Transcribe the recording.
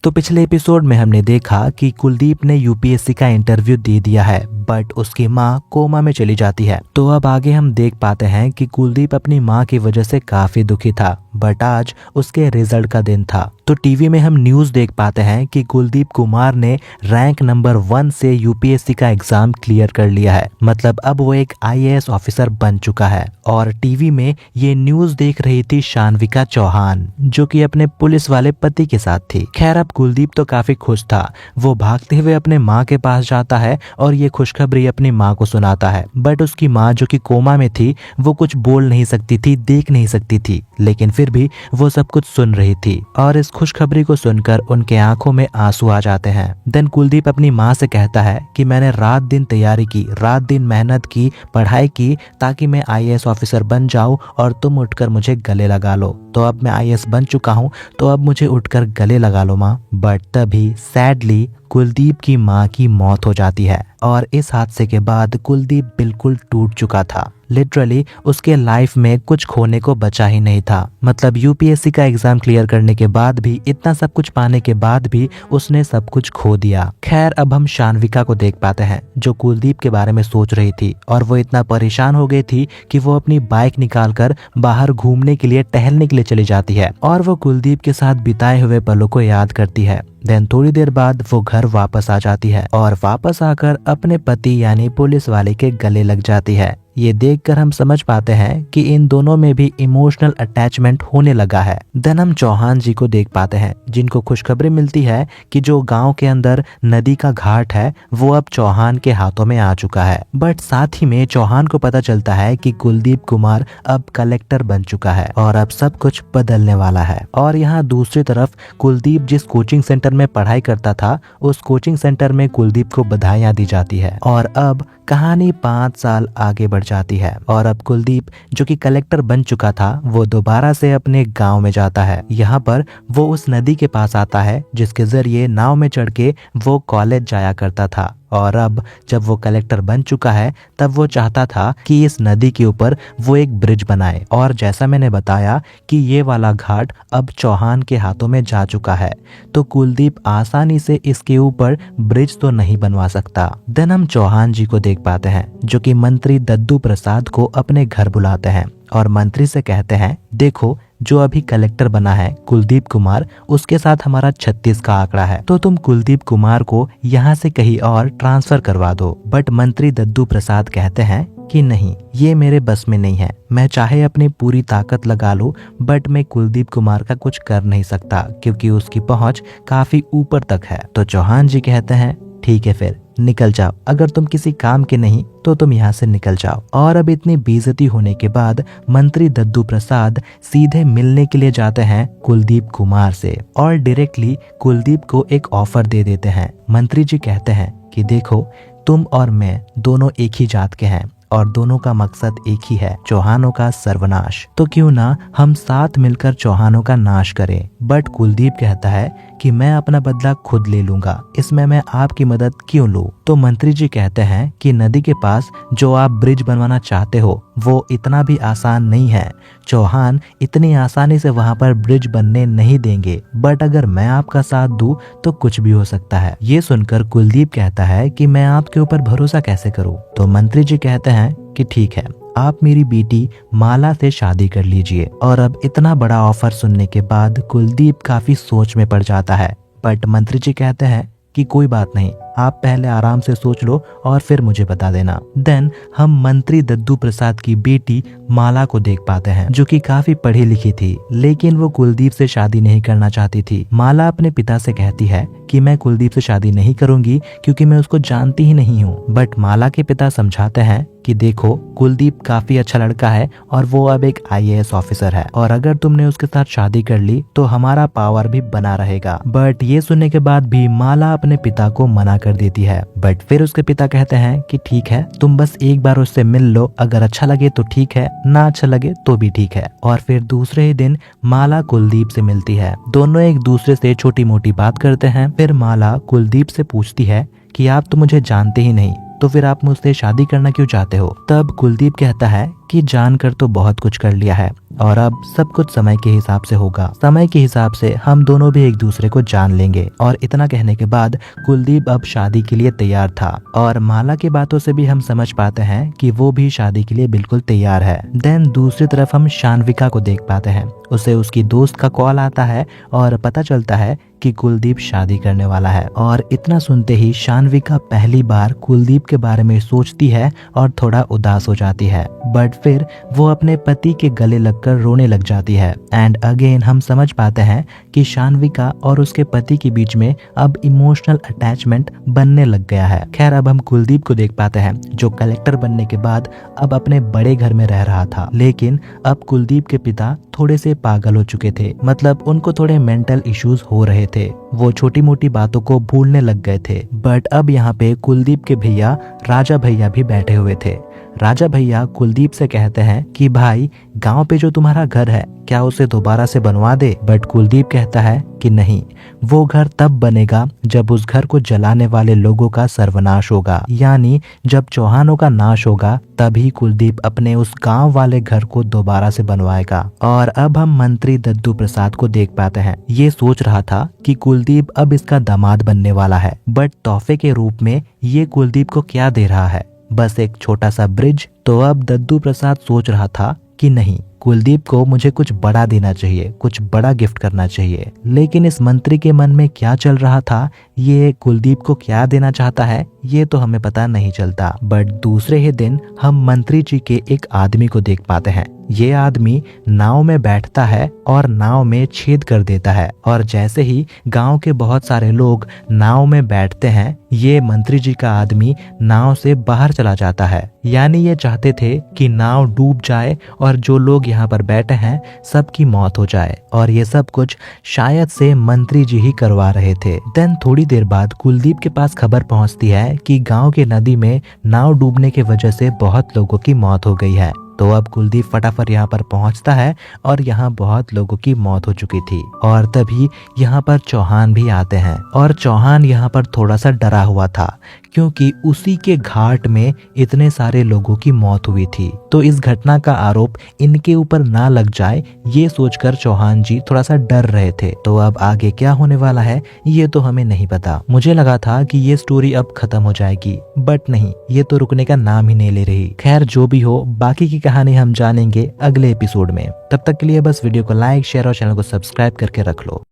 तो पिछले एपिसोड में हमने देखा कि कुलदीप ने यूपीएससी का इंटरव्यू दे दिया है, बट उसकी माँ कोमा में चली जाती है। तो अब आगे हम देख पाते हैं कि कुलदीप अपनी माँ की वजह से काफी दुखी था, बट आज उसके रिजल्ट का दिन था। तो टीवी में हम न्यूज देख पाते हैं कि कुलदीप कुमार ने रैंक नंबर 1 से यूपीएससी का एग्जाम क्लियर कर लिया है। मतलब अब वो एक आईएएस ऑफिसर बन चुका है। और टीवी में ये न्यूज देख रही थी शानविका चौहान, जो कि अपने पुलिस वाले पति के साथ थी। खैर अब कुलदीप तो काफी खुश था। वो भागते हुए अपने माँ के पास जाता है और ये खुशखबरी अपनी माँ को सुनाता है। बट उसकी माँ, जो कि कोमा में थी, वो कुछ बोल नहीं सकती थी, देख नहीं सकती थी, लेकिन फिर भी वो सब कुछ सुन रही थी। और इस खुशखबरी को सुनकर उनके आंखों में आंसू आ जाते हैं। देन कुलदीप अपनी माँ से कहता है कि मैंने रात दिन तैयारी की, रात दिन मेहनत की, पढ़ाई की, ताकि मैं आईएएस ऑफिसर बन जाऊं और तुम उठकर मुझे गले लगा लो। तो अब मैं आईएएस बन चुका हूं, तो अब मुझे उठकर गले लगा लो माँ। बट तभी सैडली कुलदीप की माँ की मौत हो जाती है। और इस हादसे के बाद कुलदीप बिल्कुल टूट चुका था। लिटरली उसके लाइफ में कुछ खोने को बचा ही नहीं था। मतलब यूपीएससी का एग्जाम क्लियर करने के बाद भी, इतना सब कुछ पाने के बाद भी उसने सब कुछ खो दिया। खैर अब हम शानविका को देख पाते हैं, जो कुलदीप के बारे में सोच रही थी। और वो इतना परेशान हो गई थी कि वो अपनी बाइक निकालकर बाहर घूमने के लिए, टहलने के लिए चली जाती है। और वो कुलदीप के साथ बिताए हुए पलों को याद करती है। देन थोड़ी देर बाद वो घर वापस आ जाती है और वापस आकर अपने पति यानी पुलिस वाले के गले लग जाती है। ये देखकर हम समझ पाते हैं कि इन दोनों में भी इमोशनल अटैचमेंट होने लगा है। देन हम चौहान जी को देख पाते हैं, जिनको खुशखबरी मिलती है कि जो गांव के अंदर नदी का घाट है वो अब चौहान के हाथों में आ चुका है। बट साथ ही में चौहान को पता चलता है कि कुलदीप कुमार अब कलेक्टर बन चुका है और अब सब कुछ बदलने वाला है। और यहाँ दूसरी तरफ कुलदीप जिस कोचिंग सेंटर में पढ़ाई करता था, उस कोचिंग सेंटर में कुलदीप को बधाइयां दी जाती है। और अब कहानी 5 साल आगे बढ़ जाती है और अब कुलदीप, जो कि कलेक्टर बन चुका था, वो दोबारा से अपने गांव में जाता है। यहाँ पर वो उस नदी के पास आता है जिसके जरिए नाव में चढ़ के वो कॉलेज जाया करता था। और अब जब वो कलेक्टर बन चुका है, तब वो चाहता था कि इस नदी के ऊपर वो एक ब्रिज बनाए। और जैसा मैंने बताया कि ये वाला घाट अब चौहान के हाथों में जा चुका है, तो कुलदीप आसानी से इसके ऊपर ब्रिज तो नहीं बनवा सकता। देन हम चौहान जी को देख पाते हैं, जो कि मंत्री दद्दू प्रसाद को अपने घर बुलाते हैं और मंत्री से कहते हैं, देखो जो अभी कलेक्टर बना है कुलदीप कुमार, उसके साथ हमारा 36 का आंकड़ा है, तो तुम कुलदीप कुमार को यहाँ से कहीं और ट्रांसफर करवा दो। बट मंत्री दद्दू प्रसाद कहते हैं कि नहीं, ये मेरे बस में नहीं है। मैं चाहे अपनी पूरी ताकत लगा लूं, बट मैं कुलदीप कुमार का कुछ कर नहीं सकता, क्योंकि उसकी पहुंच काफी ऊपर तक है। तो चौहान जी कहते हैं, ठीक है फिर निकल जाओ, अगर तुम किसी काम के नहीं तो तुम यहाँ से निकल जाओ। और अब इतनी बेइज्जती होने के बाद मंत्री दद्दू प्रसाद सीधे मिलने के लिए जाते हैं कुलदीप कुमार से और डायरेक्टली कुलदीप को एक ऑफर दे देते हैं। मंत्री जी कहते हैं कि देखो, तुम और मैं दोनों एक ही जात के हैं और दोनों का मकसद एक ही है, चौहानों का सर्वनाश। तो क्यों ना हम साथ मिलकर चौहानों का नाश करें। बट कुलदीप कहता है कि मैं अपना बदला खुद ले लूंगा, इसमें मैं आपकी मदद क्यों लूं। तो मंत्री जी कहते हैं कि नदी के पास जो आप ब्रिज बनवाना चाहते हो वो इतना भी आसान नहीं है। चौहान इतनी आसानी से वहां पर ब्रिज बनने नहीं देंगे, बट अगर मैं आपका साथ दूं तो कुछ भी हो सकता है। ये सुनकर कुलदीप कहता है कि मैं आपके ऊपर भरोसा कैसे करूं। तो मंत्री जी कहते हैं कि ठीक है, आप मेरी बेटी माला से शादी कर लीजिए। और अब इतना बड़ा ऑफर सुनने के बाद कुलदीप काफी सोच में पड़ जाता है। बट मंत्री जी कहते हैं कि कोई बात नहीं, आप पहले आराम से सोच लो और फिर मुझे बता देना। देन हम मंत्री दद्दू प्रसाद की बेटी माला को देख पाते हैं, जो कि काफी पढ़ी लिखी थी, लेकिन वो कुलदीप से शादी नहीं करना चाहती थी। माला अपने पिता से कहती है कि मैं कुलदीप से शादी नहीं करूंगी क्योंकि मैं उसको जानती ही नहीं हूँ। बट माला के पिता समझाते हैं कि देखो, कुलदीप काफी अच्छा लड़का है और वो अब एक आईएएस ऑफिसर है, और अगर तुमने उसके साथ शादी कर ली तो हमारा पावर भी बना रहेगा। बट ये सुनने के बाद भी माला अपने पिता को मना कर देती है। बट फिर उसके पिता कहते हैं कि ठीक है, तुम बस एक बार उससे मिल लो, अगर अच्छा लगे तो ठीक है, ना अच्छा लगे तो भी ठीक है। और फिर दूसरे ही दिन माला कुलदीप से मिलती है। दोनों एक दूसरे से छोटी मोटी बात करते हैं। फिर माला कुलदीप से पूछती है कि आप तो मुझे जानते ही नहीं, तो फिर आप मुझसे शादी करना क्यों चाहते हो। तब कुलदीप कहता है कि जानकर तो बहुत कुछ कर लिया है और अब सब कुछ समय के हिसाब से होगा। समय के हिसाब से हम दोनों भी एक दूसरे को जान लेंगे। और इतना कहने के बाद कुलदीप अब शादी के लिए तैयार था और माला की बातों से भी हम समझ पाते हैं कि वो भी शादी के लिए बिल्कुल तैयार है। देन दूसरी तरफ हम शानविका को देख पाते हैं। उसे उसकी दोस्त का कॉल आता है और पता चलता है कि कुलदीप शादी करने वाला है। और इतना सुनते ही शानविका पहली बार कुलदीप के बारे में सोचती है और थोड़ा उदास हो जाती है, बट फिर वो अपने पति के गले लगकर रोने लग जाती है। एंड अगेन हम समझ पाते हैं कि शानविका और उसके पति के बीच में अब इमोशनल अटैचमेंट बनने लग गया है। खैर अब हम कुलदीप को देख पाते हैं जो कलेक्टर बनने के बाद अब अपने बड़े घर में रह रहा था, लेकिन अब कुलदीप के पिता थोड़े से पागल हो चुके थे। मतलब उनको थोड़े मेंटल इश्यूज हो रहे थे, वो छोटी मोटी बातों को भूलने लग गए थे। बट अब यहाँ पे कुलदीप के भैया राजा भैया भी बैठे हुए थे। राजा भैया कुलदीप से कहते हैं कि भाई गांव पे जो तुम्हारा घर है क्या उसे दोबारा से बनवा दे। बट कुलदीप कहता है कि नहीं, वो घर तब बनेगा जब उस घर को जलाने वाले लोगों का सर्वनाश होगा, यानी जब चौहानों का नाश होगा तभी कुलदीप अपने उस गांव वाले घर को दोबारा से बनवाएगा। और अब हम मंत्री दद्दू प्रसाद को देख पाते हैं। ये सोच रहा था कि कुलदीप अब इसका दामाद बनने वाला है, बट तोहफे के रूप में ये कुलदीप को क्या दे रहा है, बस एक छोटा सा ब्रिज। तो अब दद्दू प्रसाद सोच रहा था कि नहीं, कुलदीप को मुझे कुछ बड़ा देना चाहिए, कुछ बड़ा गिफ्ट करना चाहिए। लेकिन इस मंत्री के मन में क्या चल रहा था, ये कुलदीप को क्या देना चाहता है, ये तो हमें पता नहीं चलता। बट दूसरे ही दिन हम मंत्री जी के एक आदमी को देख पाते हैं। ये आदमी नाव में बैठता है और नाव में छेद कर देता है, और जैसे ही गांव के बहुत सारे लोग नाव में बैठते हैं, ये मंत्री जी का आदमी नाव से बाहर चला जाता है। यानी ये चाहते थे कि नाव डूब जाए और जो लोग यहाँ पर बैठे हैं सबकी मौत हो जाए, और ये सब कुछ शायद से मंत्री जी ही करवा रहे थे। देन थोड़ी देर बाद कुलदीप के पास खबर पहुंचती है कि गांव के नदी में नाव डूबने की वजह से बहुत लोगों की मौत हो गई है। तो अब कुलदीप फटाफट यहाँ पर पहुंचता है और यहाँ बहुत लोगों की मौत हो चुकी थी। और तभी यहाँ पर चौहान भी आते हैं, और चौहान यहाँ पर थोड़ा सा डरा हुआ था क्योंकि उसी के घाट में इतने सारे लोगों की मौत हुई थी। तो इस घटना का आरोप इनके ऊपर ना लग जाए, ये सोचकर चौहान जी थोड़ा सा डर रहे थे। तो अब आगे क्या होने वाला है ये तो हमें नहीं पता। मुझे लगा था कि ये स्टोरी अब खत्म हो जाएगी, बट नहीं, ये तो रुकने का नाम ही नहीं ले रही। खैर जो भी हो, बाकी की कहानी हम जानेंगे अगले एपिसोड में। तब तक के लिए बस वीडियो को लाइक, शेयर और चैनल को सब्सक्राइब करके रख लो।